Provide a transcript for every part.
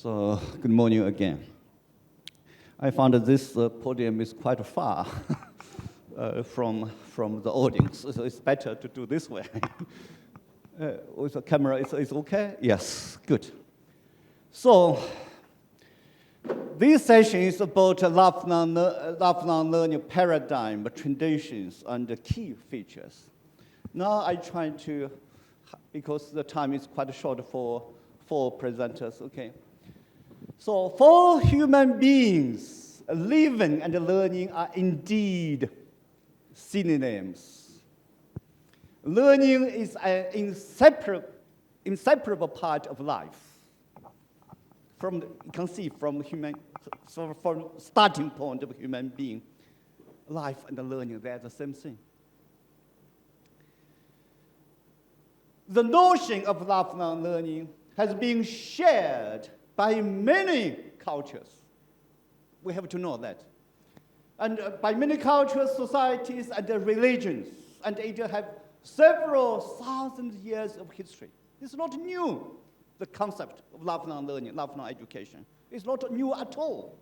So, good morning again. I found that this podium is quite far from the audience, so it's better to do this way. With the camera, it's okay? Yes, good. So, this session is about lifelong learning paradigm, traditions, and key features. Now I try to, because the time is quite short for presenters, okay? So for human beings, living and learning are indeed synonyms. Learning is an inseparable part of life. You can see from starting point of human being, life and learning, they're the same thing. The notion of lifelong learning has been shared by many cultures. We have to know that. And by many cultures, societies, and religions, and it has several thousand years of history. It's not new, the concept of lifelong learning, lifelong education. It's not new at all.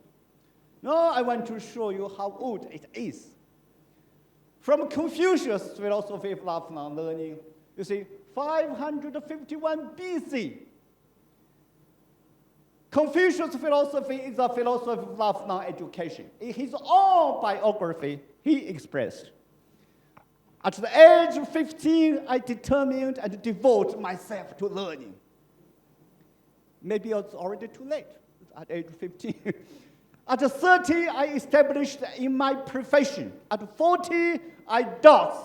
Now I want to show you how old it is. From Confucius' philosophy of lifelong learning, you see, 551 BC. Confucius' philosophy is a philosophy of lifelong education. In his own biography, he expressed, at the age of 15, I determined and devote myself to learning. Maybe it's already too late at age 15. At 30, I established in my profession. At 40, my doubts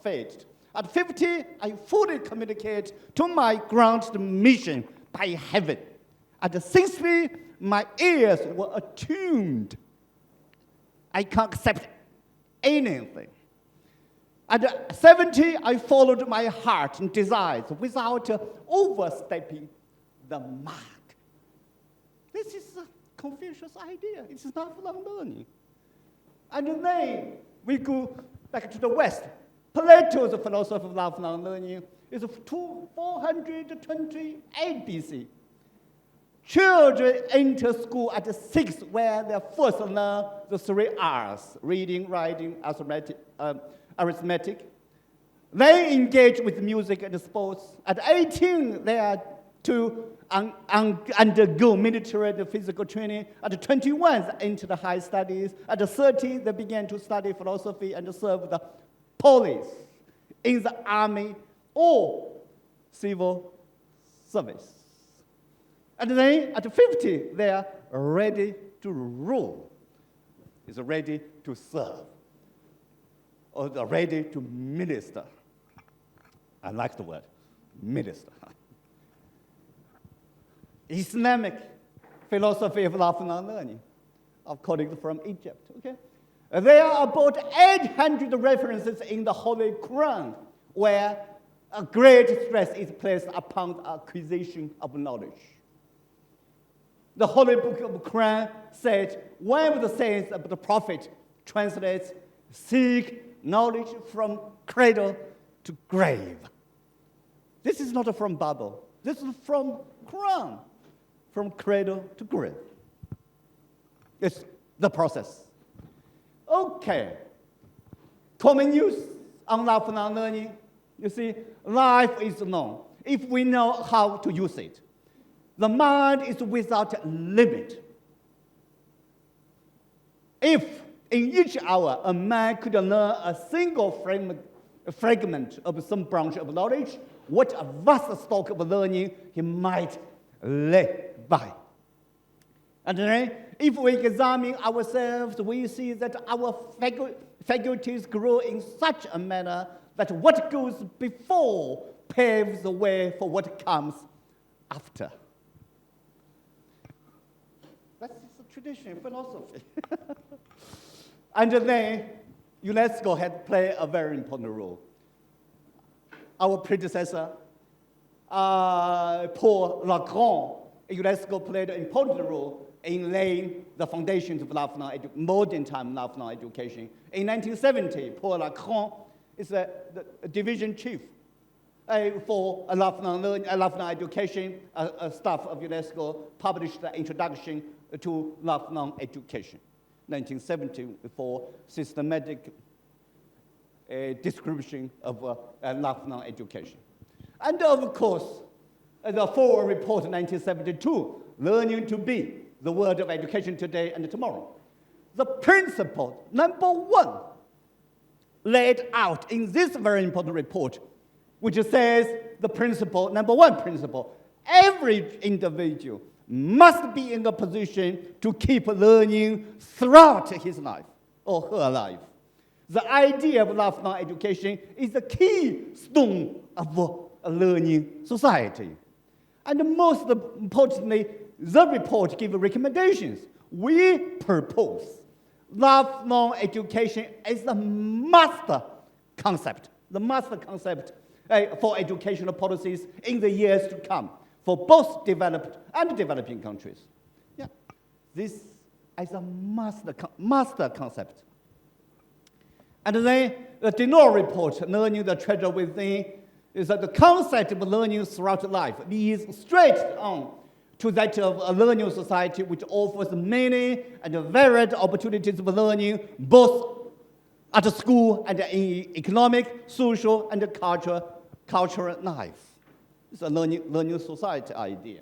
faded. At 50, I fully communicate to my granted mission by heaven. At 60, my ears were attuned. I can't accept anything. At 70, I followed my heart and desires without overstepping the mark. This is a Confucius idea. It's lifelong learning. And then we go back to the West. Plato's philosophy of lifelong learning is 428 BC. Children enter school at 6, where they first learn the 3 R's, reading, writing, arithmetic. They engage with music and sports. At 18, they are to undergo military and physical training. At 21, they enter the high studies. At 30, they begin to study philosophy and serve the police, in the army, or civil service. And then at 50, they are ready to rule, is ready to serve, or they're ready to minister. I like the word, minister. Islamic philosophy of lifelong learning, according from Egypt, okay? There are about 800 references in the Holy Quran where a great stress is placed upon the acquisition of knowledge. The Holy Book of the Quran said, one of the sayings of the Prophet translates, seek knowledge from cradle to grave. This is not from Bible. This is from Quran, from cradle to grave. It's the process. Okay, common use on lifelong learning. You see, life is known if we know how to use it. The mind is without limit. If in each hour a man could learn a single fragment of some branch of knowledge, what a vast stock of learning he might lay by. And then, if we examine ourselves, we see that our faculties grow in such a manner that what goes before paves the way for what comes after. That's the traditional philosophy. And then UNESCO had played a very important role. Our predecessor, Paul Lacron, UNESCO played an important role in laying the foundations of modern time lifelong education. In 1970, Paul Lacron is the division chief for lifelong learning, lifelong education. Staff of UNESCO published the Introduction to Lifelong Education, 1970, for systematic description of lifelong education. And of course, the Forward Report, 1972, Learning to Be, the World of Education Today and Tomorrow. The principle, number one, laid out in this very important report, which says the principle, number one principle, every individual must be in a position to keep learning throughout his life or her life. The idea of lifelong education is the keystone of a learning society. And most importantly, the report gives recommendations. We propose lifelong education as the master concept for educational policies in the years to come for both developed and developing countries. Yeah. This is a master concept. And then the Denor report, Learning the Treasure Within, is that the concept of learning throughout life leads straight on to that of a learning society which offers many and varied opportunities of learning, both at school and in economic, social, and cultural life. It's a learning society idea.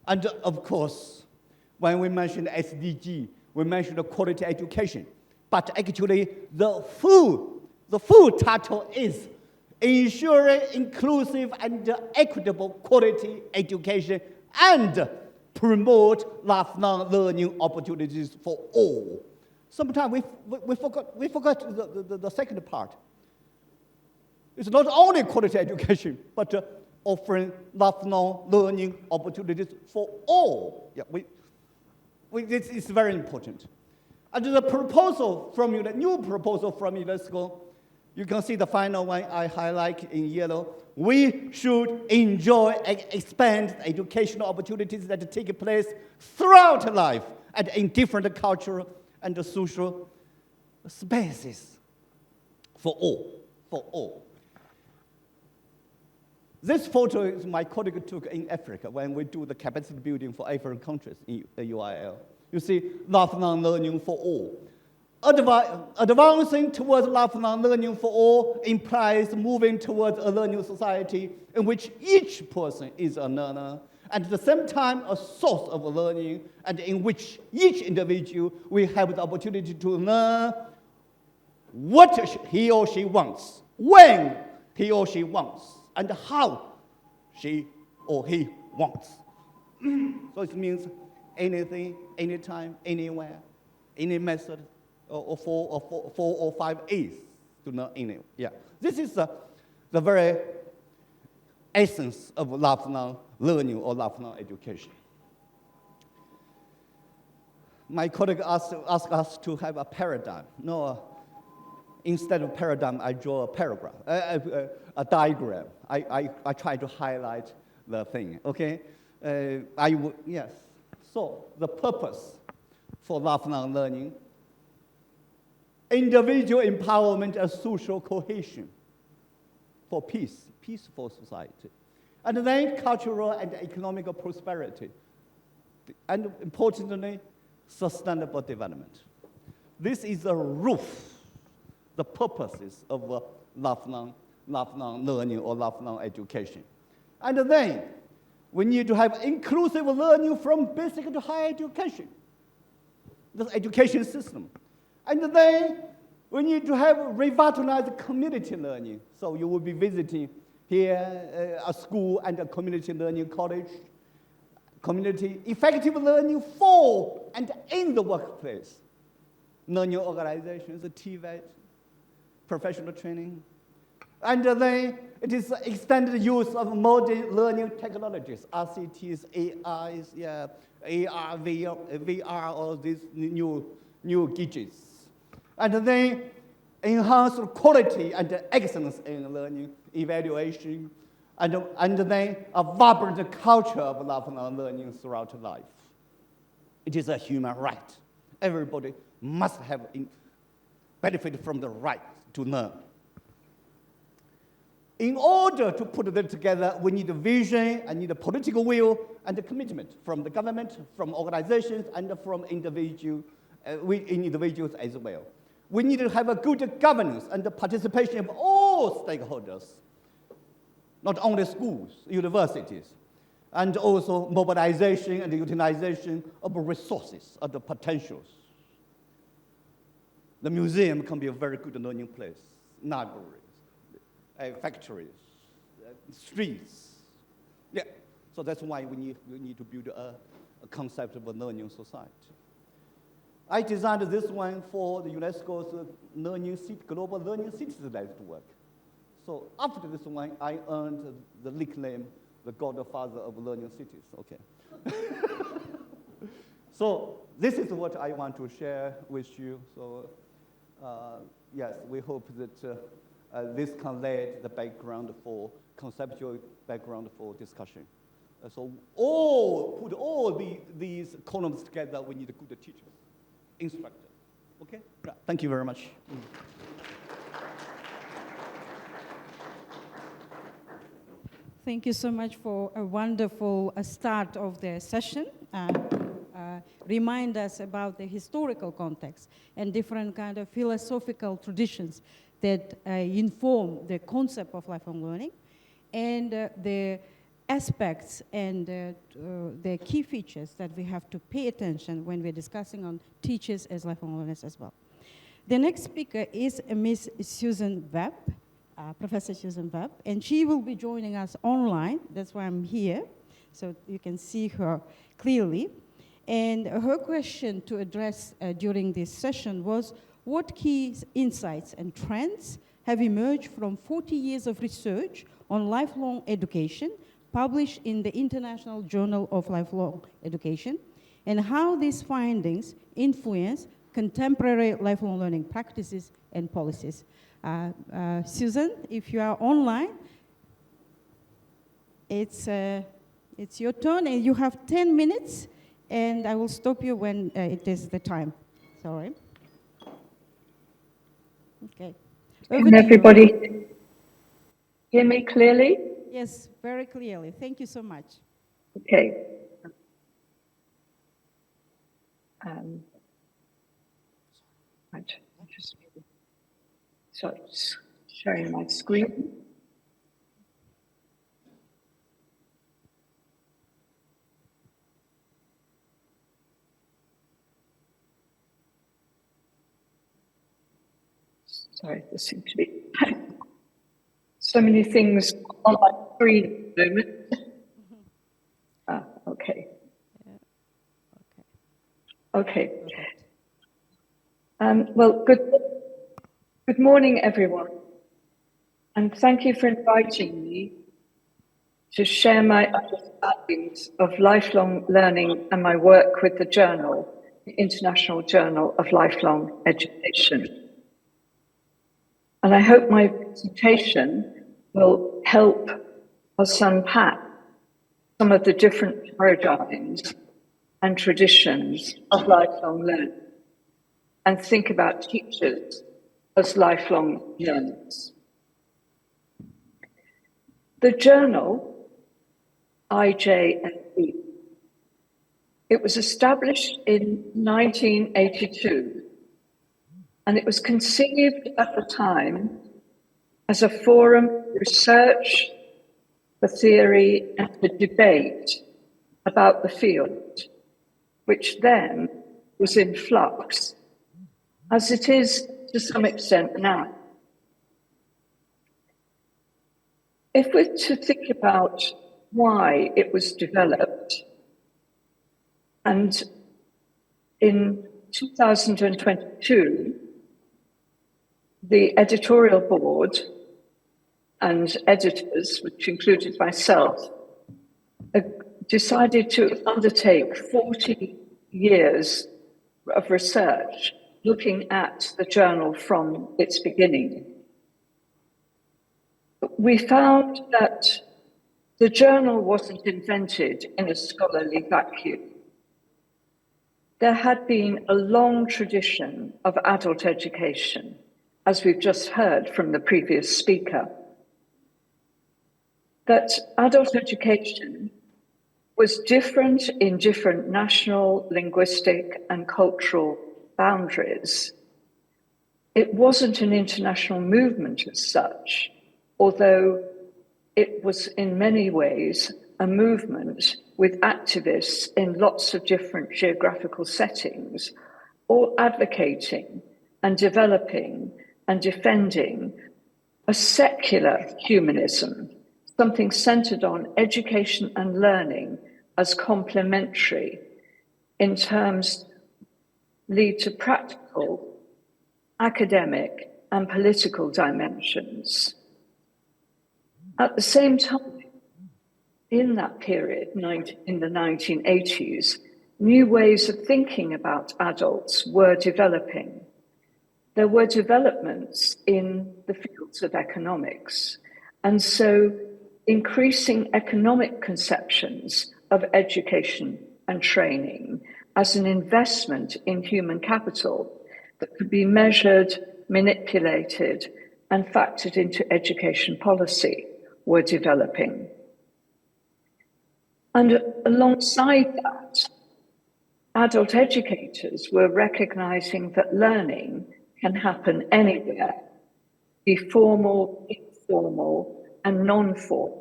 And of course, when we mention SDG, we mention quality education. But actually, the full title is ensuring inclusive and equitable quality education and promote lifelong learning opportunities for all. Sometimes we forgot the second part. It's not only quality education, but offering lifelong learning opportunities for all. Yeah, this is very important. And the proposal from the new proposal from UNESCO, you can see the final one I highlight in yellow. We should enjoy and expand educational opportunities that take place throughout life and in different cultural and social spaces for all. This photo is my colleague took in Africa when we do the capacity building for African countries in UIL. You see, lifelong learning for all. Advancing towards lifelong learning for all implies moving towards a learning society in which each person is a learner, and at the same time a source of learning, and in which each individual will have the opportunity to learn what he or she wants, when he or she wants, and how she or he wants. So it means anything, anytime, anywhere, any method, or 4 or 5 A's to learn anywhere. Yeah. This is the very essence of lifelong learning or lifelong education. My colleague asked us to have a paradigm. No, instead of paradigm, I draw a paragraph, a diagram. I try to highlight the thing, okay? Yes. So the purpose for lifelong learning, individual empowerment and social cohesion for peaceful society. And then cultural and economic prosperity. And importantly, sustainable development. This is the roof, the purposes of lifelong learning or lifelong education. And then we need to have inclusive learning from basic to higher education, the education system. And then we need to have revitalized community learning. So you will be visiting here a school and a community learning college, community effective learning for and in the workplace, learning organizations, TVET, professional training. And then it is extended use of modern learning technologies, RCTs, AIs, AR, VR, all these new gadgets. And then enhance quality and excellence in learning, evaluation, and then a vibrant culture of lifelong learning throughout life. It is a human right. Everybody must have benefit from the right to learn. In order to put that together, we need a vision, and need a political will, and a commitment from the government, from organizations, and from individuals as well. We need to have a good governance and the participation of all stakeholders, not only schools, universities, and also mobilization and utilization of resources and the potentials. The museum can be a very good learning place, libraries, factories, streets. Yeah, so that's why we need to build a concept of a learning society. I designed this one for the UNESCO's Global Learning Cities Network. So after this one, I earned the nickname, the godfather of learning cities, okay. So this is what I want to share with you. So yes, we hope that this can lay the background for, conceptual background for discussion. So put all these columns together, we need good teachers, instructors, okay? Thank you very much. Thank you so much for a wonderful start of the session. Remind us about the historical context and different kind of philosophical traditions that inform the concept of lifelong learning, and the aspects and the key features that we have to pay attention when we're discussing on teachers as lifelong learners as well. The next speaker is Miss Susan Webb, Professor Susan Webb, and she will be joining us online. That's why I'm here, so you can see her clearly. And her question to address during this session was, what key insights and trends have emerged from 40 years of research on lifelong education published in the International Journal of Lifelong Education, and how these findings influence contemporary lifelong learning practices and policies? Susan, if you are online, it's your turn, and you have 10 minutes, and I will stop you when it is the time. Sorry. Okay. Can everybody hear me clearly? Yes, very clearly. Thank you so much. Okay. Right. So it's sharing my screen. Sorry, there seems to be so many things on my screen at the moment. Okay. Yeah. Okay. Well, good morning, everyone. And thank you for inviting me to share my understandings of lifelong learning and my work with the journal, the International Journal of Lifelong Education. And I hope my presentation will help us unpack some of the different paradigms and traditions of lifelong learning and think about teachers as lifelong learners. The journal, IJLE, it was established in 1982, and it was conceived at the time as a forum for research, for theory, and for debate about the field, which then was in flux, as it is to some extent now. If we're to think about why it was developed, and in 2022, the editorial board and editors, which included myself, decided to undertake 40 years of research looking at the journal from its beginning. We found that the journal wasn't invented in a scholarly vacuum. There had been a long tradition of adult education, as we've just heard from the previous speaker. that adult education was different in different national, linguistic, and cultural boundaries. It wasn't an international movement as such, although it was in many ways a movement with activists in lots of different geographical settings, all advocating and developing and defending a secular humanism, something centered on education and learning as complementary in terms lead to practical, academic, and political dimensions. At the same time, in that period, in the 1980s, new ways of thinking about adults were developing. There were developments in the fields of economics, and so increasing economic conceptions of education and training as an investment in human capital that could be measured, manipulated, and factored into education policy were developing. And alongside that, adult educators were recognizing that learning can happen anywhere, be formal, informal, and non-formal.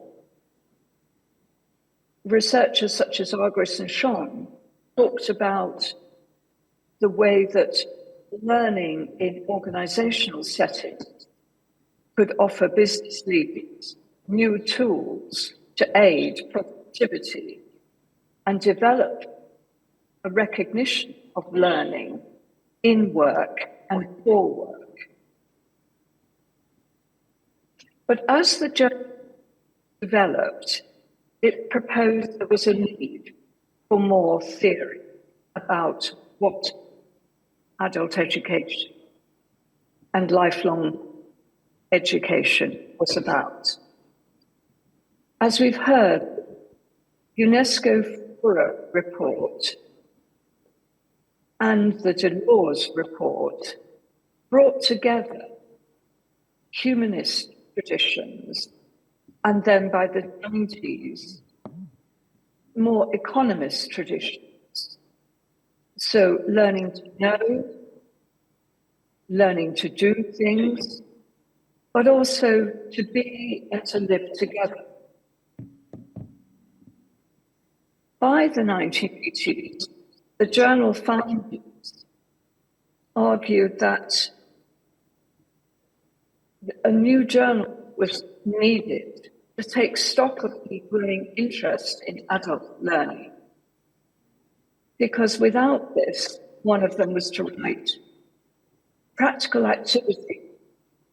Researchers such as Andreas and Schleicher talked about the way that learning in organizational settings could offer business leaders new tools to aid productivity and develop a recognition of learning in work and for work. But as the journal developed, it proposed there was a need for more theory about what adult education and lifelong education was about. As we've heard, UNESCO report and the Delors report brought together humanist traditions, and then by the 90s, more economist traditions. So learning to know, learning to do things, but also to be and to live together. By the 1980s, the journal findings argued that a new journal was needed to take stock of the growing interest in adult learning. Because without this, one of them was to write, practical activity,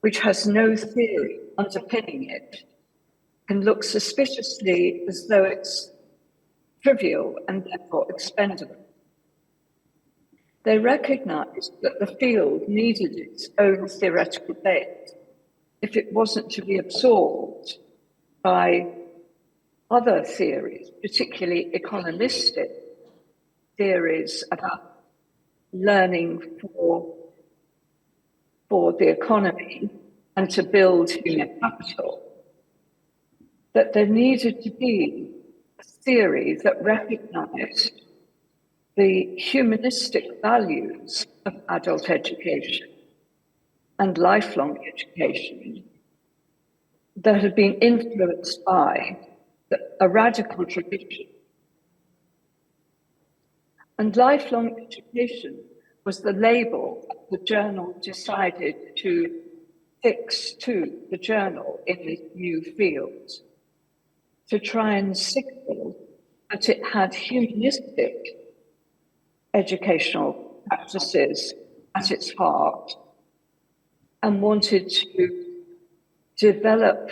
which has no theory underpinning it, can look suspiciously as though it's trivial and therefore expendable. They recognized that the field needed its own theoretical base if it wasn't to be absorbed by other theories, particularly economistic theories about learning for the economy and to build human capital, that there needed to be a theory that recognized the humanistic values of adult education and lifelong education that had been influenced by a radical tradition. And lifelong education was the label that the journal decided to fix to the journal in this new field, to try and signal that it had humanistic educational practices at its heart and wanted to develop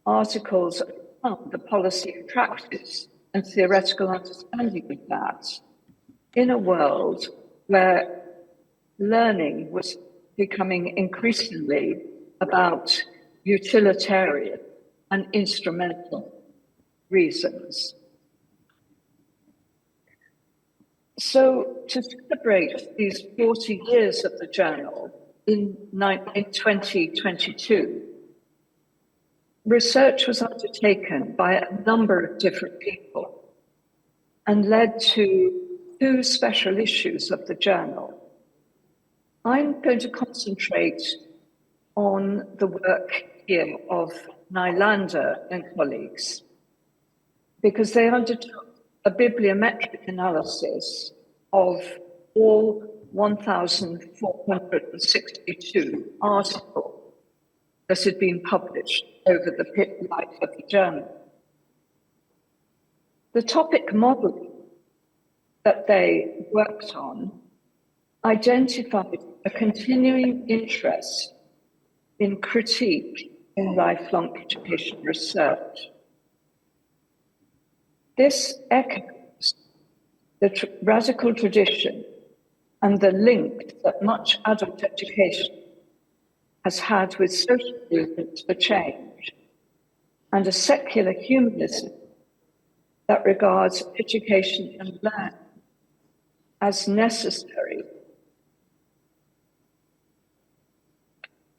articles on the policy of practice and theoretical understanding of that in a world where learning was becoming increasingly about utilitarian and instrumental reasons. So to celebrate these 40 years of the journal in 2022, research was undertaken by a number of different people and led to 2 special issues of the journal. I'm going to concentrate on the work here of Nylander and colleagues, because they undertook a bibliometric analysis of all 1,462 articles that had been published over the life of the journal. The topic model that they worked on identified a continuing interest in critique in lifelong education research. This echoes the radical tradition and the link that much adult education has had with social movements for change, and a secular humanism that regards education and learning as necessary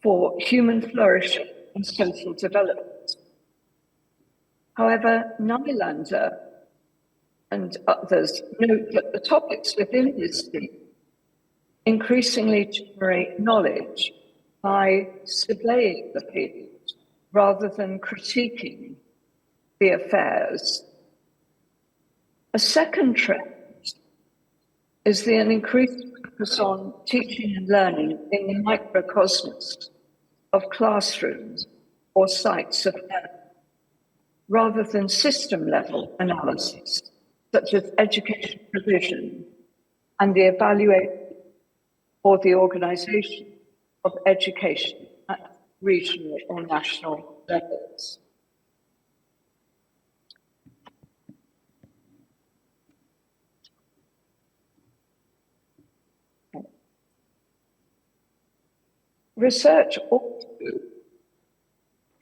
for human flourishing and social development. However, Nylander and others note that the topics within this theme increasingly generate knowledge by surveying the field rather than critiquing the affairs. A second trend is an increased focus on teaching and learning in the microcosmos of classrooms or sites of learning, rather than system-level analysis, such as education provision and the evaluation or the organisation of education at regional or national levels. Research also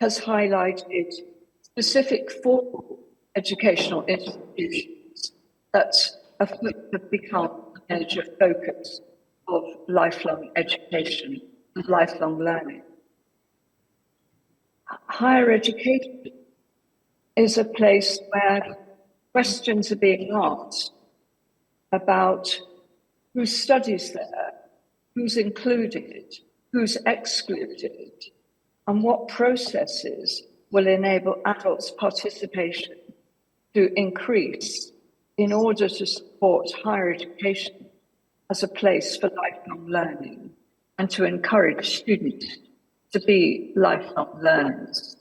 has highlighted specific formal educational institutions that have become a major focus of lifelong education and lifelong learning. Higher education is a place where questions are being asked about who studies there, who's included, who's excluded, and what processes will enable adults' participation to increase in order to support higher education as a place for lifelong learning and to encourage students to be lifelong learners.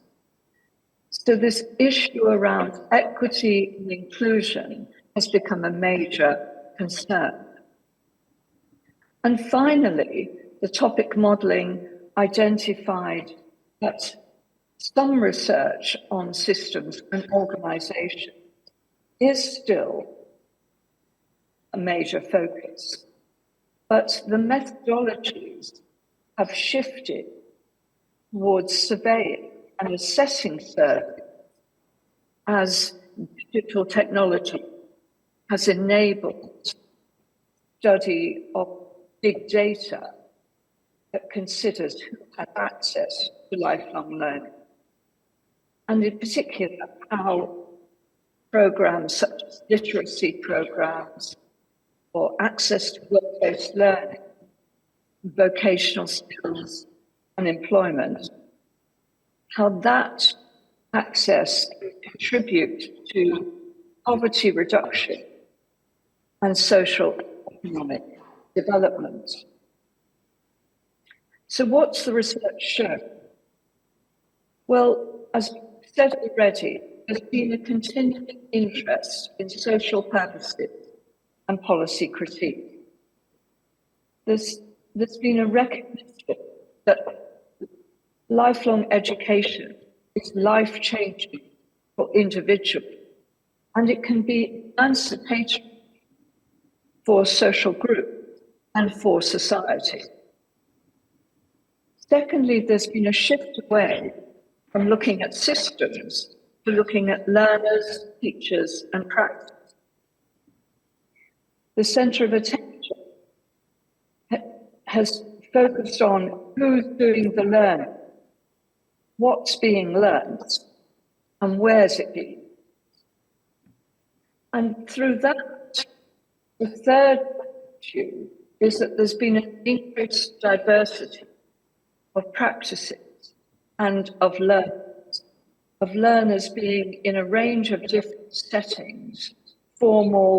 So this issue around equity and inclusion has become a major concern. And finally, the topic modelling identified that some research on systems and organisation is still a major focus, but the methodologies have shifted towards surveying and assessing service as digital technology has enabled study of big data that considers who has access to lifelong learning, and in particular how programs such as literacy programs or access to work-based learning, vocational skills and employment, how that access can contribute to poverty reduction and social and economic development. So what's the research show? Well, as said already, there's been a continuing interest in social purposes and policy critique. There's been a recognition that lifelong education is life-changing for individuals, and it can be emancipatory for social groups and for society. Secondly, there's been a shift away from looking at systems to looking at learners, teachers, and practice. The centre of attention has focused on who's doing the learning, what's being learned and where's it being. And through that, the third issue is that there's been an increased diversity of practices and of learners being in a range of different settings, formal,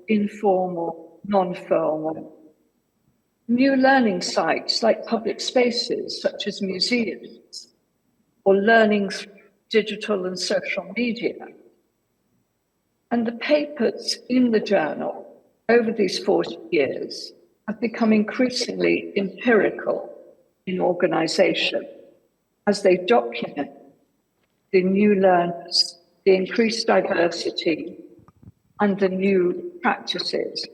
informal, non-formal. New learning sites like public spaces such as museums, or learning through digital and social media. And the papers in the journal over these 40 years have become increasingly empirical in organisation as they document the new learners, the increased diversity, and the new practices.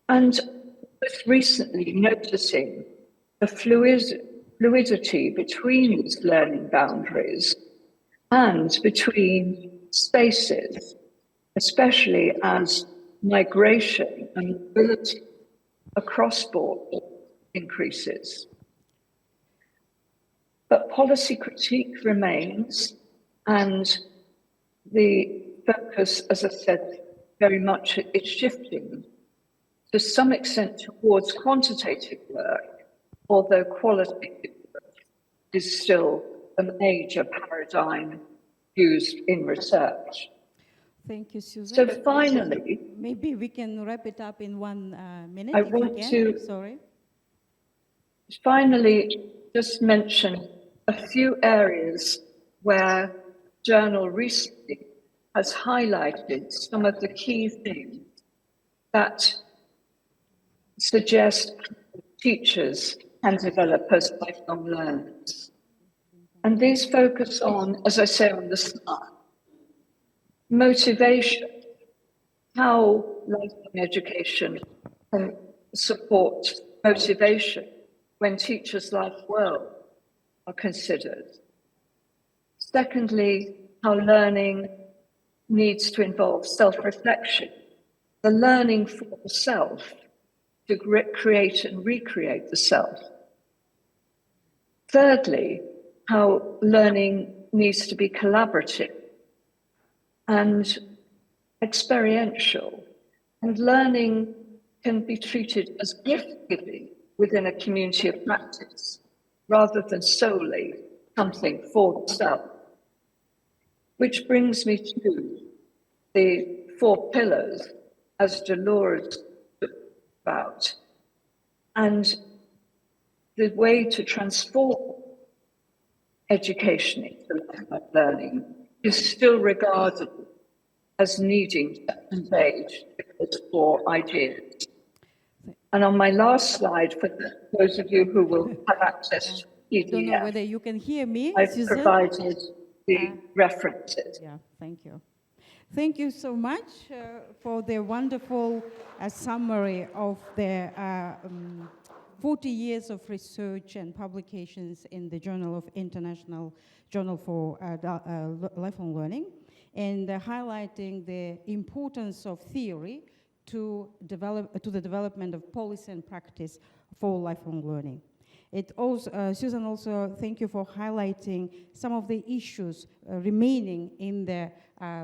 And most recently noticing the fluidity between these learning boundaries and between spaces, especially as migration and mobility across borders increases. But policy critique remains, and the focus, as I said, very much is shifting to some extent towards quantitative work, although qualitative work is still a major paradigm used in research. Thank you, Susan. So finally, maybe we can wrap it up in 1 minute. I want to finally just mention a few areas where journal recently has highlighted some of the key things that suggest teachers can develop as lifelong learners. And these focus on, as I say on the slide, motivation, how lifelong education can support motivation when teachers' life world are considered. Secondly, how learning needs to involve self-reflection, the learning for the self, to create and recreate the self. Thirdly, how learning needs to be collaborative and experiential, and learning can be treated as gift-giving within a community of practice, rather than solely something for the self. Which brings me to the 4 pillars, as Dolores talked about, and the way to transform education into lifelong learning is still regarded as needing to engage those 4 ideas. And on my last slide, for those of you who will have access to PDF, I don't know whether you can hear me, I've Susan. provided the references. Yeah, thank you. Thank you so much for the wonderful summary of the 40 years of research and publications in the Journal of International Journal for Lifelong Learning, and highlighting the importance of theory to the development of policy and practice for lifelong learning. It also, Susan, also thank you for highlighting some of the issues remaining in the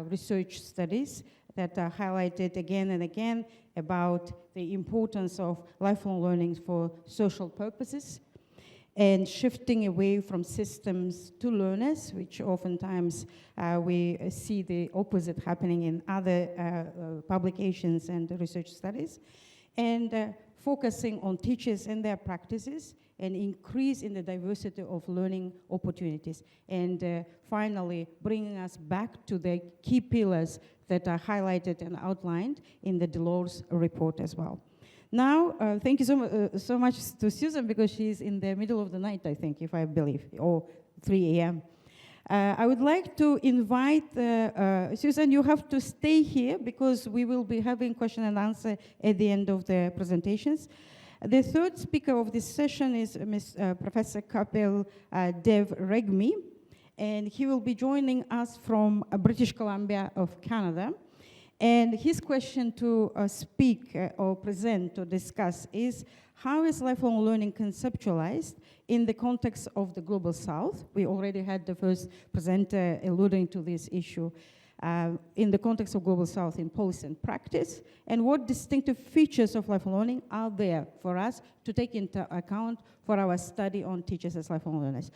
research studies that are highlighted again and again about the importance of lifelong learning for social purposes, and shifting away from systems to learners, which oftentimes we see the opposite happening in other publications and research studies, and focusing on teachers and their practices, and increase in the diversity of learning opportunities, and finally bringing us back to the key pillars that are highlighted and outlined in the Dolores report as well. Now, thank you so much to Susan, because she's in the middle of the night, I think, if I believe, or 3 a.m. I would like to invite, Susan, you have to stay here because we will be having question and answer at the end of the presentations. The third speaker of this session is Professor Kapil Dev Regmi, and he will be joining us from British Columbia of Canada. And his question to speak or present or discuss is, how is lifelong learning conceptualized in the context of the Global South? We already had the first presenter alluding to this issue. In the context of Global South in policy and practice, and what distinctive features of lifelong learning are there for us to take into account for our study on teachers as lifelong learners.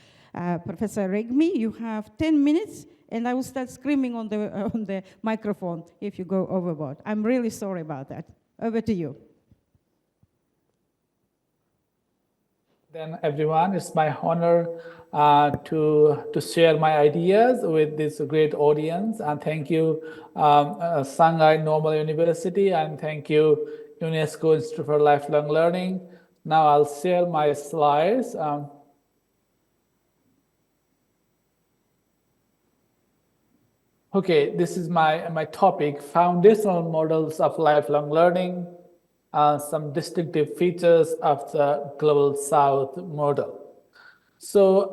Professor Regmi, you have 10 minutes, and I will start screaming on the microphone if you go overboard. I'm really sorry about that. Over to you. Then everyone, it's my honor to share my ideas with this great audience. And thank you, Shanghai Normal University, and thank you, UNESCO Institute for Lifelong Learning. Now I'll share my slides. Okay, this is my topic, foundational models of lifelong learning. Some distinctive features of the Global South model. So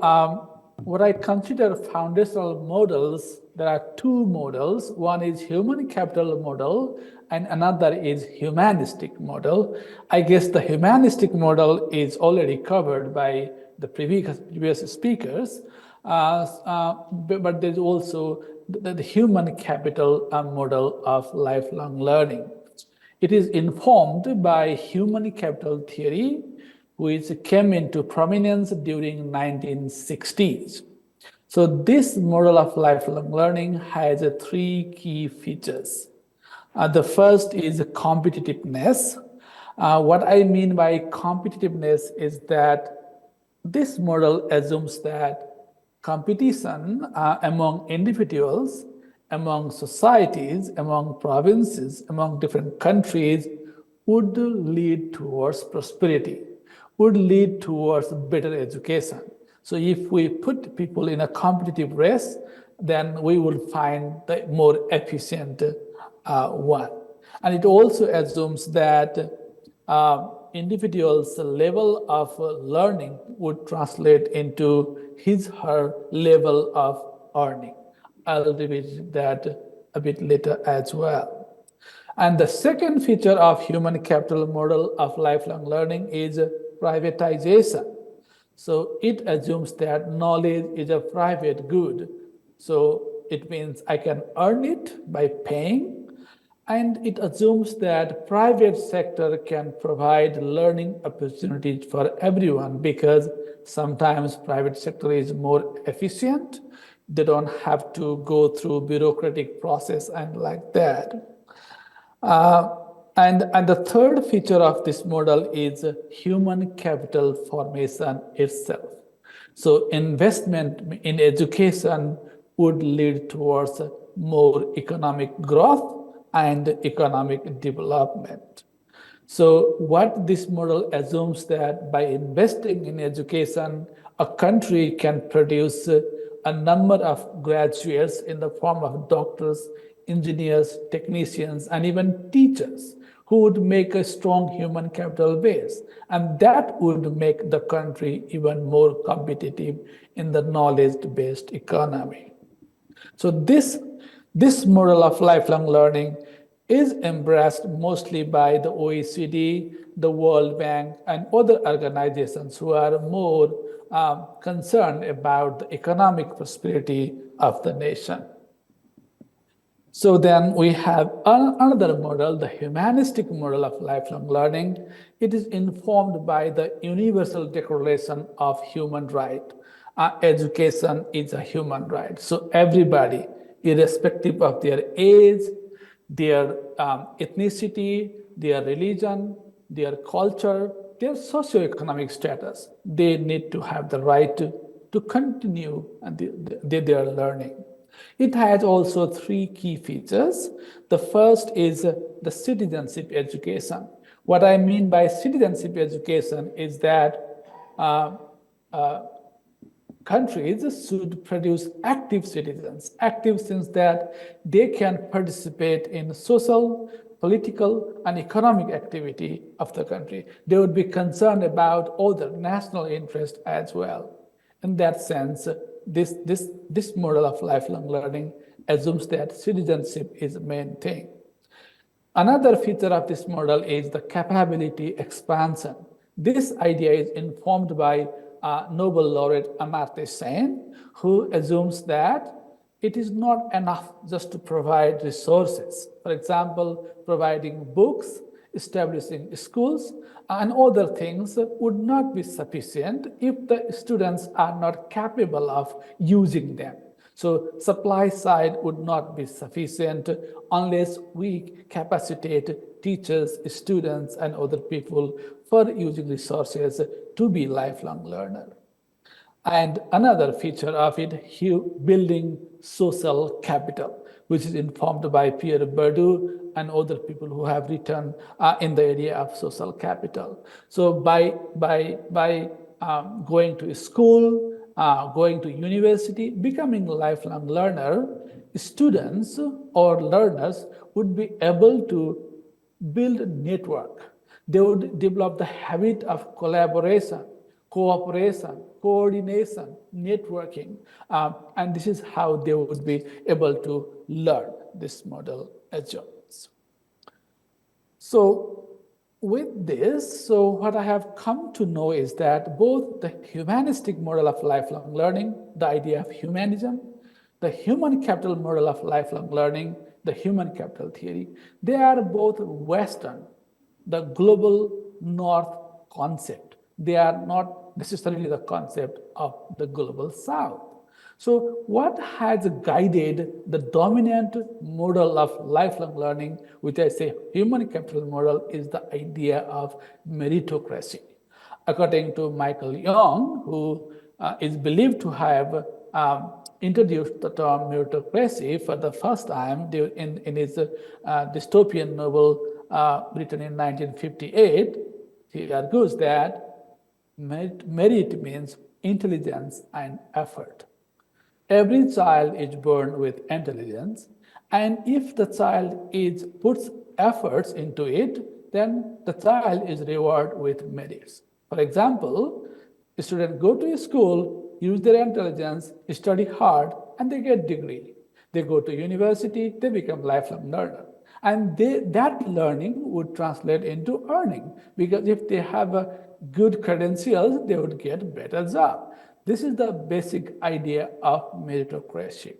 what I consider foundational models, there are two models. One is human capital model and another is humanistic model. I guess the humanistic model is already covered by the previous speakers, but there's also the human capital model of lifelong learning. It is informed by human capital theory, which came into prominence during 1960s. So this model of lifelong learning has three key features. The first is competitiveness. What I mean by competitiveness is that this model assumes that competition among individuals, among societies, among provinces, among different countries would lead towards prosperity, would lead towards better education. So if we put people in a competitive race, then we will find the more efficient one. And it also assumes that individual's level of learning would translate into his/her level of earning. I'll revisit that a bit later as well. And the second feature of human capital model of lifelong learning is privatization. So it assumes that knowledge is a private good. So it means I can earn it by paying. And it assumes that private sector can provide learning opportunities for everyone because sometimes private sector is more efficient. They don't have to go through bureaucratic process and like that. And the third feature of this model is human capital formation itself. So investment in education would lead towards more economic growth and economic development. So what this model assumes that by investing in education, a country can produce a number of graduates in the form of doctors, engineers, technicians, and even teachers who would make a strong human capital base. And that would make the country even more competitive in the knowledge-based economy. So this model of lifelong learning is embraced mostly by the OECD, the World Bank, and other organizations who are more concerned about the economic prosperity of the nation. So then we have another model, the humanistic model of lifelong learning. It is informed by the Universal Declaration of Human Rights. Education is a human right. So everybody, irrespective of their age, their ethnicity, their religion, their culture, their socioeconomic status, they need to have the right to continue their learning. It has also three key features. The first is the citizenship education. What I mean by citizenship education is that countries should produce active citizens, active since that they can participate in social, political, and economic activity of the country. They would be concerned about other national interests as well. In that sense, this model of lifelong learning assumes that citizenship is the main thing. Another feature of this model is the capability expansion. This idea is informed by Nobel laureate Amartya Sen, who assumes that it is not enough just to provide resources. For example, providing books, establishing schools, and other things would not be sufficient if the students are not capable of using them. So supply side would not be sufficient unless we capacitate teachers, students, and other people for using resources to be lifelong learner. And another feature of it, building social capital, which is informed by Pierre Bourdieu and other people who have written in the area of social capital. So by going to school, going to university, becoming a lifelong learner, students or learners would be able to build a network. They would develop the habit of collaboration, cooperation, coordination, networking, and this is how they would be able to learn, this model assumes. So with this, so what I have come to know is that both the humanistic model of lifelong learning, the idea of humanism, the human capital model of lifelong learning, the human capital theory, they are both Western, the global North concept. They are not necessarily the concept of the global South. So what has guided the dominant model of lifelong learning, which I say human capital model, is the idea of meritocracy. According to Michael Young, who is believed to have introduced the term meritocracy for the first time in his dystopian novel written in 1958, he argues that merit means intelligence and effort. Every child is born with intelligence, and if the child puts efforts into it, then the child is rewarded with merits. For example, students go to school, use their intelligence, study hard, and they get degree. They go to university, they become lifelong learner. And that learning would translate into earning, because if they have a good credentials, they would get a better job. This is the basic idea of meritocracy.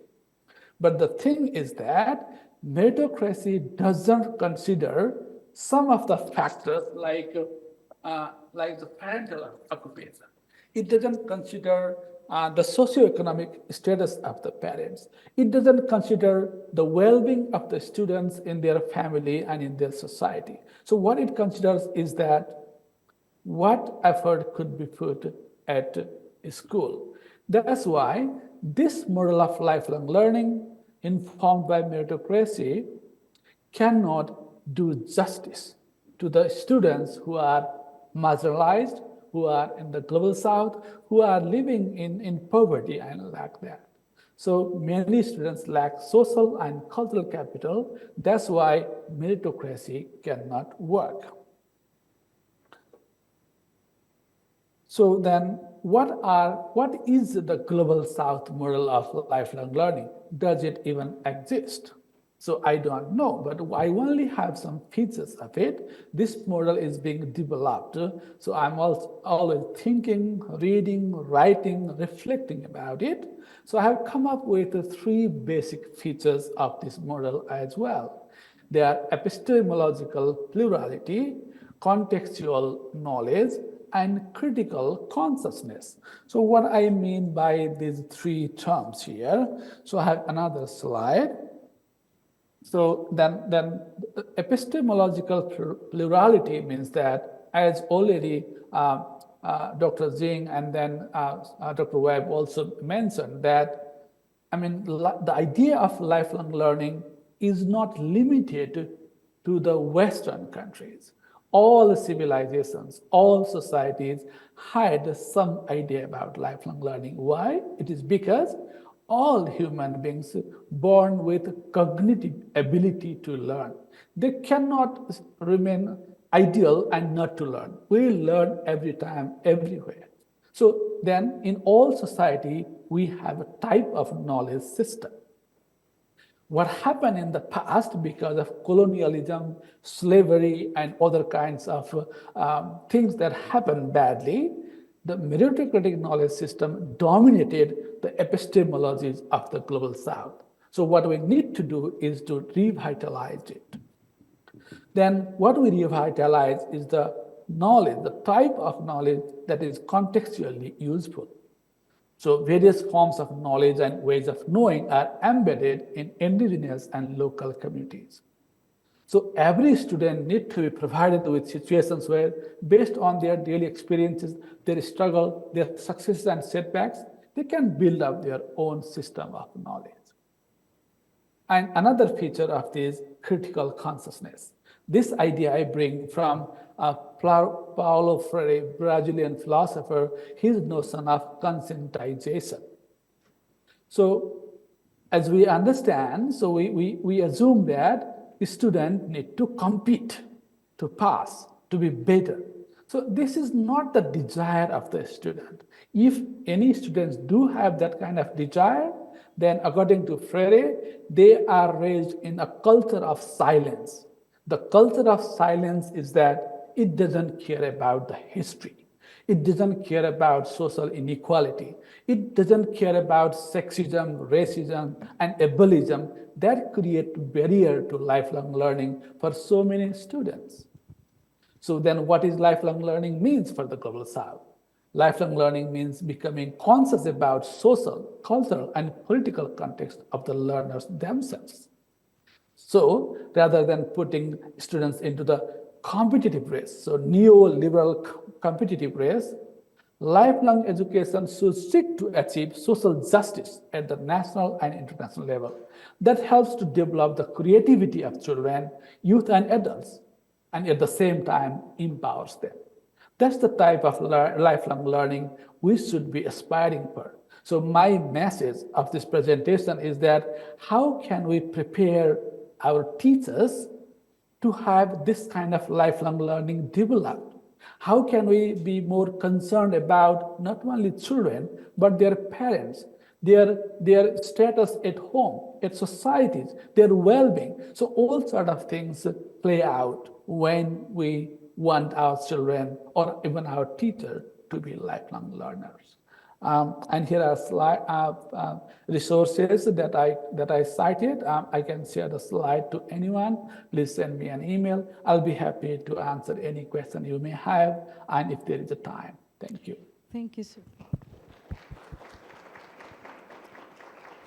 But the thing is that meritocracy doesn't consider some of the factors like the parental occupation. It doesn't consider the socioeconomic status of the parents. It doesn't consider the well-being of the students in their family and in their society. So what it considers is that what effort could be put at school. That's why this model of lifelong learning, informed by meritocracy, cannot do justice to the students who are marginalized, who are in the global South, who are living in poverty and lack that. So many students lack social and cultural capital. That's why meritocracy cannot work. So then what is the global South model of lifelong learning? Does it even exist? So I don't know, but I only have some features of it. This model is being developed. So I'm always thinking, reading, writing, reflecting about it. So I have come up with 3 basic features of this model as well. They are epistemological plurality, contextual knowledge, and critical consciousness. So what I mean by these 3 terms here, so I have another slide. So then epistemological plurality means that, as already Dr. Jin and then Dr. Webb also mentioned, that the idea of lifelong learning is not limited to the Western countries. All civilizations, all societies had some idea about lifelong learning. Why? It is because all human beings born with cognitive ability to learn. They cannot remain ideal and not to learn. We learn every time, everywhere. So then in all society, we have a type of knowledge system. what happened in the past because of colonialism, slavery, and other kinds of things that happened badly, the meritocratic knowledge system dominated the epistemologies of the global south. So what we need to do is to revitalize it. Then what we revitalize is the knowledge, the type of knowledge that is contextually useful. So various forms of knowledge and ways of knowing are embedded in indigenous and local communities. So every student needs to be provided with situations where, based on their daily experiences, their struggle, their successes and setbacks, they can build up their own system of knowledge. And another feature of this critical consciousness. This idea I bring from Paulo Freire, Brazilian philosopher, his notion of conscientization. So as we understand, so we assume that the student need to compete, to pass, to be better. So this is not the desire of the student. If any students do have that kind of desire, then according to Freire, they are raised in a culture of silence. The culture of silence is that it doesn't care about the history. It doesn't care about social inequality. It doesn't care about sexism, racism, and ableism that create barrier to lifelong learning for so many students. So then what is lifelong learning means for the global south? Lifelong learning means becoming conscious about social, cultural, and political context of the learners themselves. So rather than putting students into the competitive race, so neoliberal competitive race, lifelong education should seek to achieve social justice at the national and international level. That helps to develop the creativity of children, youth, and adults, and at the same time empowers them. That's the type of lifelong learning we should be aspiring for. So my message of this presentation is that how can we prepare our teachers to have this kind of lifelong learning developed? How can we be more concerned about not only children, but their parents, their status at home, at societies, their well-being? So all sort of things play out when we want our children or even our teacher to be lifelong learners. And here are resources that I cited. I can share the slide to anyone. Please send me an email. I'll be happy to answer any question you may have, and if there is a time. Thank you. Thank you, sir.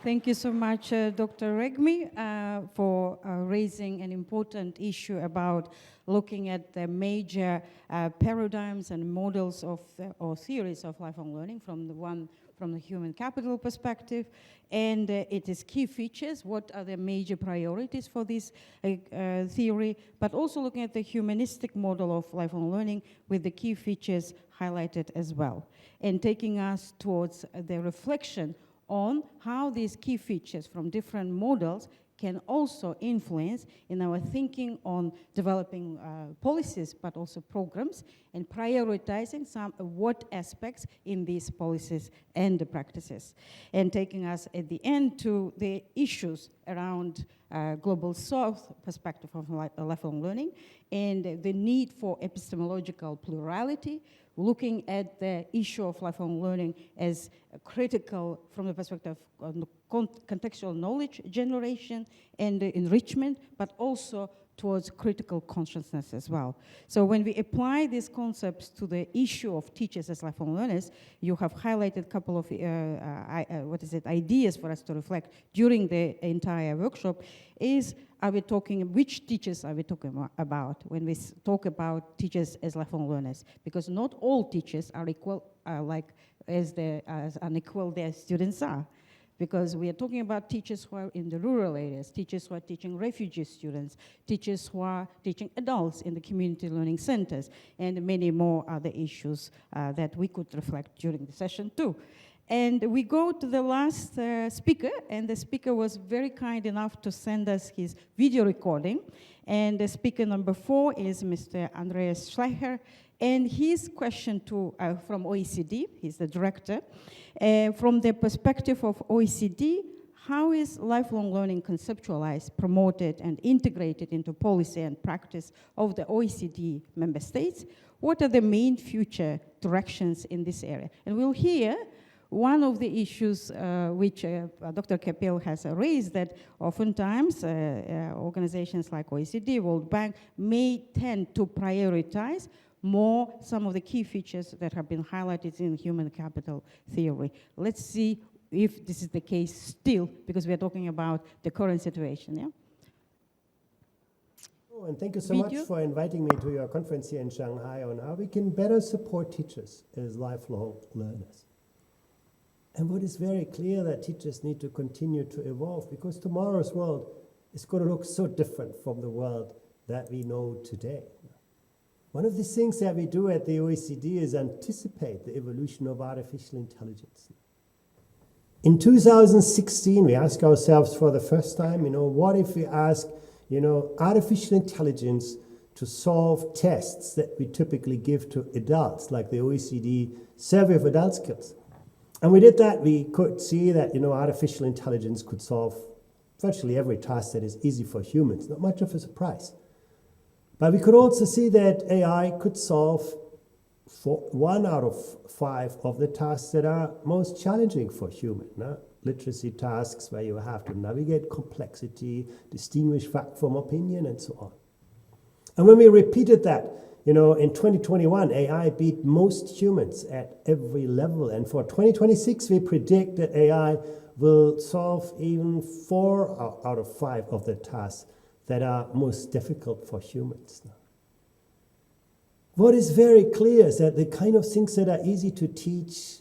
Thank you so much, Dr. Regmi, for raising an important issue about looking at the major paradigms and models of or theories of lifelong learning from the human capital perspective, and its key features, what are the major priorities for this theory, but also looking at the humanistic model of lifelong learning with the key features highlighted as well, and taking us towards the reflection on how these key features from different models can also influence in our thinking on developing policies, but also programs, and prioritizing some what aspects in these policies and the practices, and taking us at the end to the issues around global south perspective of lifelong learning and the need for epistemological plurality, looking at the issue of lifelong learning as critical from the perspective of contextual knowledge generation and enrichment, but also towards critical consciousness as well. So when we apply these concepts to the issue of teachers as lifelong learners, you have highlighted a couple of ideas for us to reflect during the entire workshop. Are we talking, which teachers are we talking about when we talk about teachers as lifelong learners? Because not all teachers are equal, as unequal their students are. Because we are talking about teachers who are in the rural areas, teachers who are teaching refugee students, teachers who are teaching adults in the community learning centers, and many more other issues that we could reflect during the session too. And we go to the last speaker, and the speaker was very kind enough to send us his video recording. And the speaker number 4 is Mr. Andreas Schleicher, and his question from OECD, he's the director, from the perspective of OECD, how is lifelong learning conceptualized, promoted, and integrated into policy and practice of the OECD member states? What are the main future directions in this area? And we'll hear one of the issues which Dr. Kapil has raised, that oftentimes organizations like OECD, World Bank, may tend to prioritize more some of the key features that have been highlighted in human capital theory. Let's see if this is the case still, because we're talking about the current situation, yeah? Oh, and thank you so much for inviting me to your conference here in Shanghai on how we can better support teachers as lifelong learners. And what is very clear, that teachers need to continue to evolve, because tomorrow's world is going to look so different from the world that we know today. One of the things that we do at the OECD is anticipate the evolution of artificial intelligence. In 2016, we asked ourselves for the first time, what if we ask, artificial intelligence to solve tests that we typically give to adults, like the OECD Survey of Adult Skills. And we did that. We could see that, artificial intelligence could solve virtually every task that is easy for humans. Not much of a surprise. But we could also see that AI could solve 1 out of 5 of the tasks that are most challenging for humans. Literacy tasks where you have to navigate complexity, distinguish fact from opinion, and so on. And when we repeated that, in 2021, AI beat most humans at every level. And for 2026, we predict that AI will solve even 4 out of 5 of the tasks that are most difficult for humans. What is very clear is that the kind of things that are easy to teach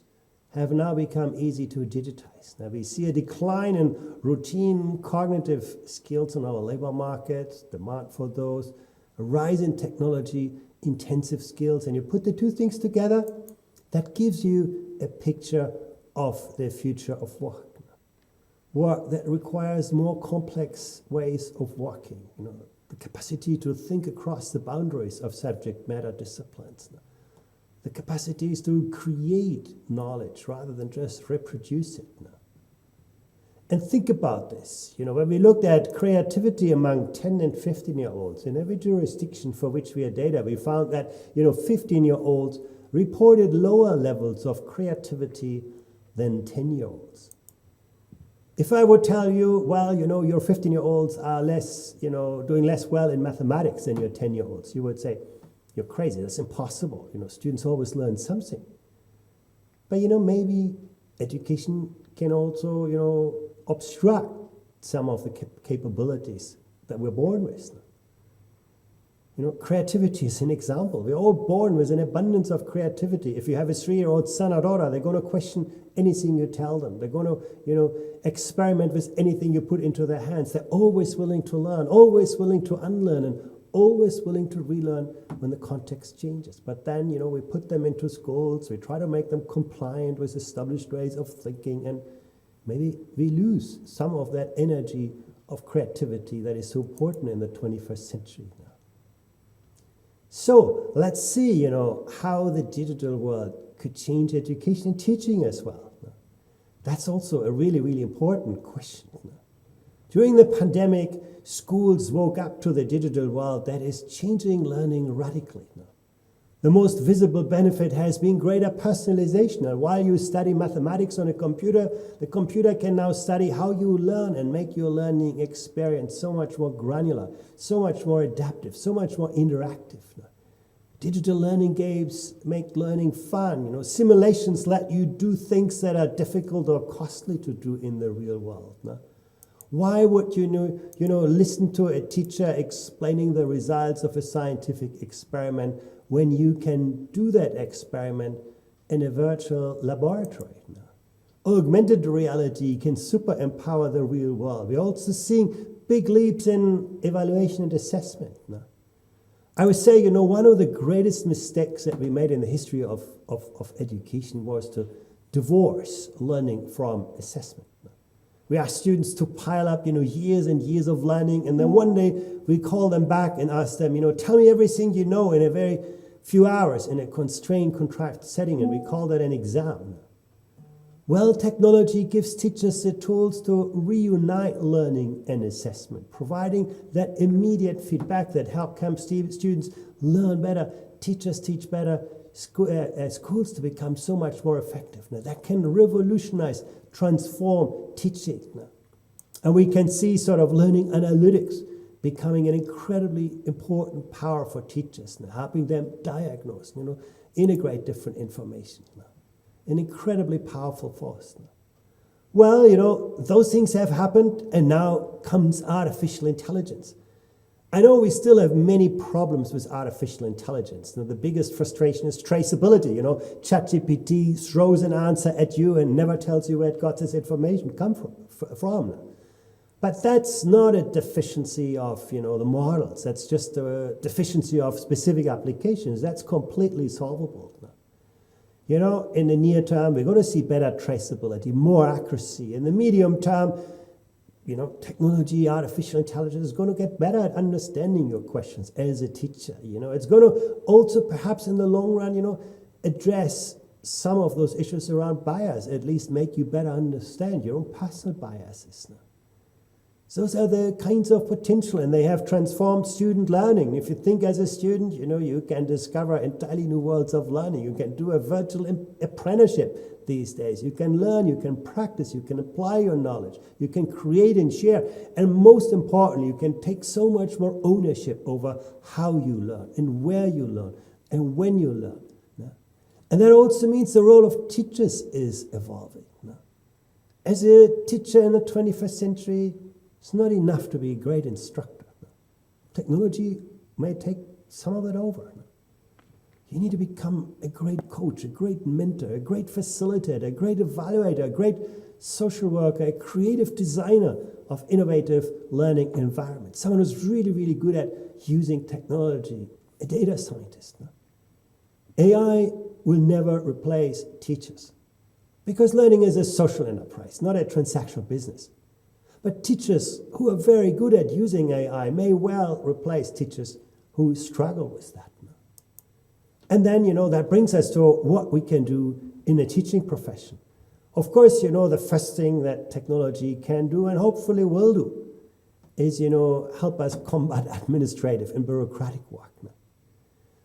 have now become easy to digitize. Now we see a decline in routine cognitive skills on our labor market, demand for those, a rise in technology-intensive skills, and you put the two things together, that gives you a picture of the future of work. Work that requires more complex ways of working, the capacity to think across the boundaries of subject matter disciplines, the capacities to create knowledge rather than just reproduce it. And think about this, when we looked at creativity among 10 and 15-year-olds, in every jurisdiction for which we had data, we found that, 15-year-olds reported lower levels of creativity than 10-year-olds. If I would tell you, well, your 15-year-olds are less, doing less well in mathematics than your 10-year-olds, you would say, you're crazy, that's impossible. Students always learn something. But, maybe education can also, obstruct some of the capabilities that we're born with. Creativity is an example. We're all born with an abundance of creativity. If you have a 3-year-old son or daughter, they're going to question anything you tell them. They're going to, experiment with anything you put into their hands. They're always willing to learn, always willing to unlearn, and always willing to relearn when the context changes. But then, we put them into schools, we try to make them compliant with established ways of thinking, and maybe we lose some of that energy of creativity that is so important in the 21st century now. So let's see, how the digital world could change education and teaching as well. That's also a really, really important question. During the pandemic, schools woke up to the digital world that is changing learning radically. The most visible benefit has been greater personalization. Now, while you study mathematics on a computer, the computer can now study how you learn and make your learning experience so much more granular, so much more adaptive, so much more interactive. Digital learning games make learning fun. Simulations let you do things that are difficult or costly to do in the real world. Why would you listen to a teacher explaining the results of a scientific experiment when you can do that experiment in a virtual laboratory? Augmented reality can super empower the real world. We're also seeing big leaps in evaluation and assessment. I would say, one of the greatest mistakes that we made in the history of education was to divorce learning from assessment. We ask students to pile up, years and years of learning, and then one day we call them back and ask them, tell me everything you know in a very few hours in a constrained, contracted setting, and we call that an exam. Well, technology gives teachers the tools to reunite learning and assessment, providing that immediate feedback that help students learn better, teachers teach better, schools to become so much more effective. Now, that can revolutionize, transform teaching. Now. And we can see sort of learning analytics becoming an incredibly important power for teachers, now, helping them diagnose, integrate different information. Now. An incredibly powerful force. Now. Well, those things have happened, and now comes artificial intelligence. I know we still have many problems with artificial intelligence. Now, the biggest frustration is traceability. ChatGPT throws an answer at you and never tells you where it got this information come from. But that's not a deficiency of, the models. That's just a deficiency of specific applications. That's completely solvable. In the near term, we're going to see better traceability, more accuracy. In the medium term, technology, artificial intelligence is going to get better at understanding your questions as a teacher. It's going to also, perhaps in the long run, address some of those issues around bias, at least make you better understand your own personal biases. Those are the kinds of potential, and they have transformed student learning. If you think as a student, you can discover entirely new worlds of learning. You can do a virtual apprenticeship these days. You can learn, you can practice, you can apply your knowledge, you can create and share. And most importantly, you can take so much more ownership over how you learn and where you learn and when you learn. And that also means the role of teachers is evolving. As a teacher in the 21st century, it's not enough to be a great instructor. Technology may take some of it over. You need to become a great coach, a great mentor, a great facilitator, a great evaluator, a great social worker, a creative designer of innovative learning environments. Someone who's really, really good at using technology, a data scientist. AI will never replace teachers because learning is a social enterprise, not a transactional business. But teachers who are very good at using AI may well replace teachers who struggle with that. And then, that brings us to what we can do in the teaching profession. Of course, the first thing that technology can do and hopefully will do is, help us combat administrative and bureaucratic work.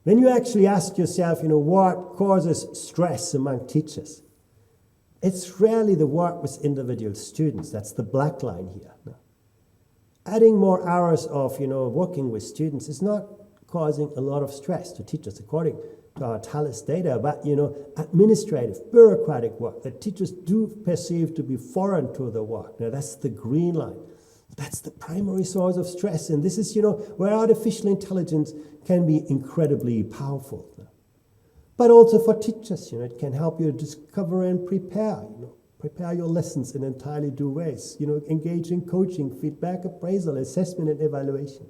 When you actually ask yourself, what causes stress among teachers, it's rarely the work with individual students. That's the black line here. Adding more hours of, working with students is not causing a lot of stress to teachers, according to our TALIS data. But, administrative, bureaucratic work that teachers do perceive to be foreign to the work. Now, that's the green line. That's the primary source of stress. And this is, where artificial intelligence can be incredibly powerful. But also for teachers, it can help you discover and prepare your lessons in entirely new ways, engage in coaching, feedback, appraisal, assessment, and evaluation.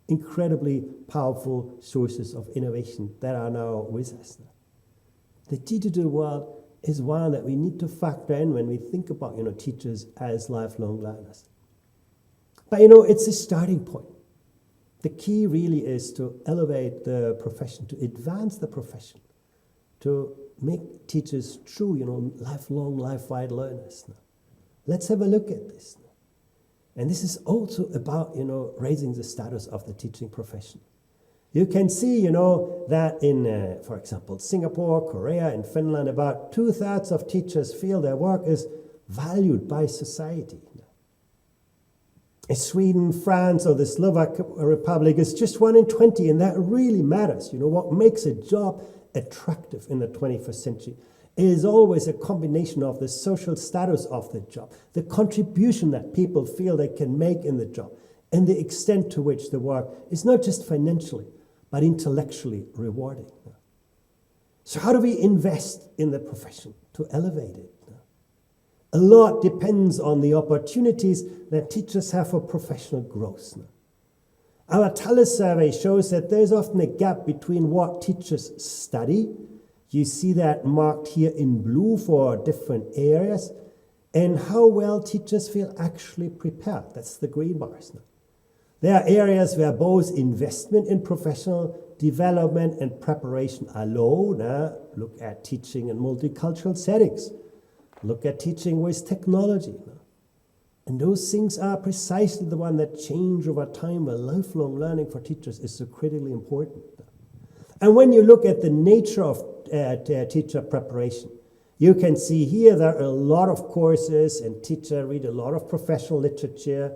Incredibly powerful sources of innovation that are now with us. The digital world is one that we need to factor in when we think about, teachers as lifelong learners. But, it's a starting point. The key really is to elevate the profession, to advance the profession, to make teachers true, lifelong, life-wide learners. Let's have a look at this. And this is also about, raising the status of the teaching profession. You can see, that in, for example, Singapore, Korea, and Finland, about 2/3 of teachers feel their work is valued by society. In Sweden, France, or the Slovak Republic, it's just 1 in 20, and that really matters. What makes a job attractive in the 21st century is always a combination of the social status of the job, the contribution that people feel they can make in the job, and the extent to which the work is not just financially, but intellectually rewarding. So how do we invest in the profession to elevate it? A lot depends on the opportunities that teachers have for professional growth. Our TALIS survey shows that there's often a gap between what teachers study, you see that marked here in blue for different areas, and how well teachers feel actually prepared. That's the green bars. There are areas where both investment in professional development and preparation are low. Look at teaching in multicultural settings. Look at teaching with technology. And those things are precisely the one that change over time, where lifelong learning for teachers is so critically important. And when you look at the nature of teacher preparation, you can see here there are a lot of courses, and teachers read a lot of professional literature,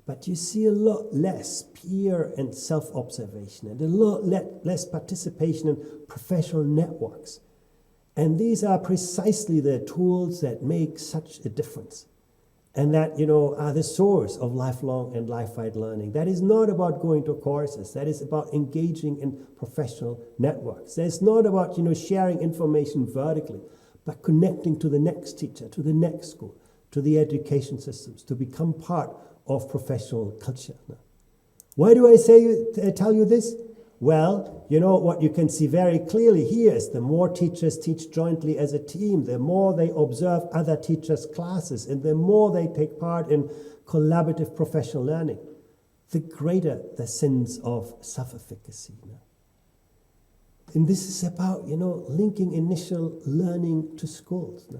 but you see a lot less peer and self-observation, and a lot less participation in professional networks. And these are precisely the tools that make such a difference, and that, are the source of lifelong and life-wide learning. That is not about going to courses. That is about engaging in professional networks. That is not about, sharing information vertically, but connecting to the next teacher, to the next school, to the education systems, to become part of professional culture. Why do I tell you this? Well, what you can see very clearly here is the more teachers teach jointly as a team, the more they observe other teachers' classes, and the more they take part in collaborative professional learning, the greater the sense of self-efficacy. And this is about, linking initial learning to schools.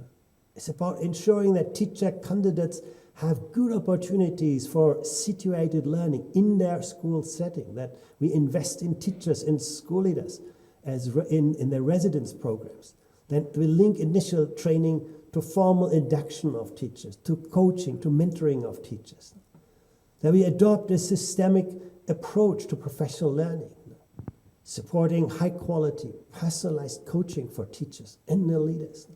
It's about ensuring that teacher candidates have good opportunities for situated learning in their school setting, that we invest in teachers and school leaders in their residence programs, that we link initial training to formal induction of teachers, to coaching, to mentoring of teachers, that we adopt a systemic approach to professional learning, supporting high quality, personalized coaching for teachers and their leaders.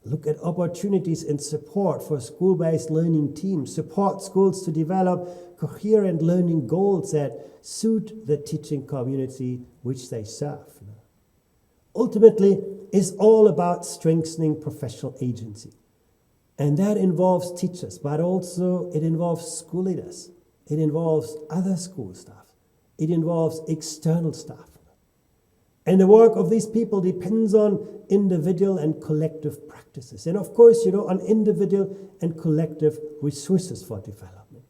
Look at opportunities and support for school-based learning teams, support schools to develop coherent learning goals that suit the teaching community which they serve. Ultimately, it's all about strengthening professional agency. And that involves teachers, but also it involves school leaders. It involves other school staff. It involves external staff. And the work of these people depends on individual and collective practices. And of course, on individual and collective resources for development.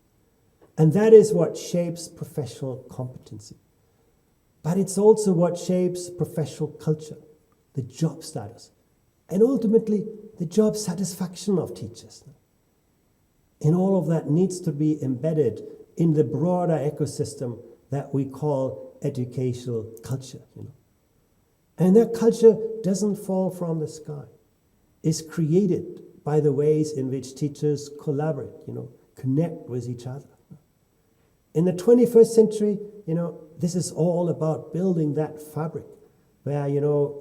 And that is what shapes professional competency. But it's also what shapes professional culture, the job status, and ultimately the job satisfaction of teachers. And all of that needs to be embedded in the broader ecosystem that we call educational culture. And that culture doesn't fall from the sky. It's created by the ways in which teachers collaborate, connect with each other. In the 21st century, this is all about building that fabric where,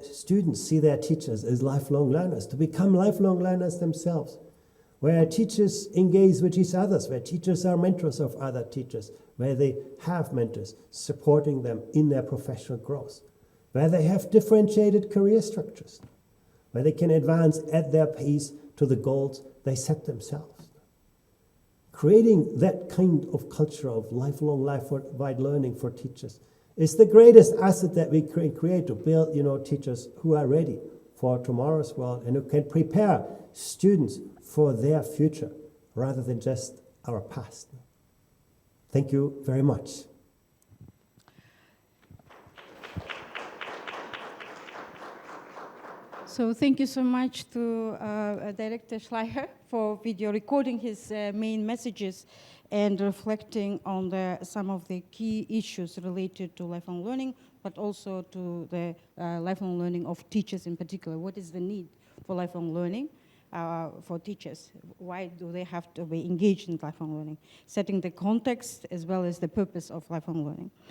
students see their teachers as lifelong learners, to become lifelong learners themselves, where teachers engage with each other, where teachers are mentors of other teachers, where they have mentors supporting them in their professional growth, where they have differentiated career structures, where they can advance at their pace to the goals they set themselves. Creating that kind of culture of lifelong, life-wide learning for teachers is the greatest asset that we can create to build, teachers who are ready for tomorrow's world and who can prepare students for their future rather than just our past. Thank you very much. So thank you so much to Director Schleicher for video recording his main messages and reflecting on some of the key issues related to lifelong learning, but also to the lifelong learning of teachers in particular. What is the need for lifelong learning for teachers? Why do they have to be engaged in lifelong learning? Setting the context as well as the purpose of lifelong learning.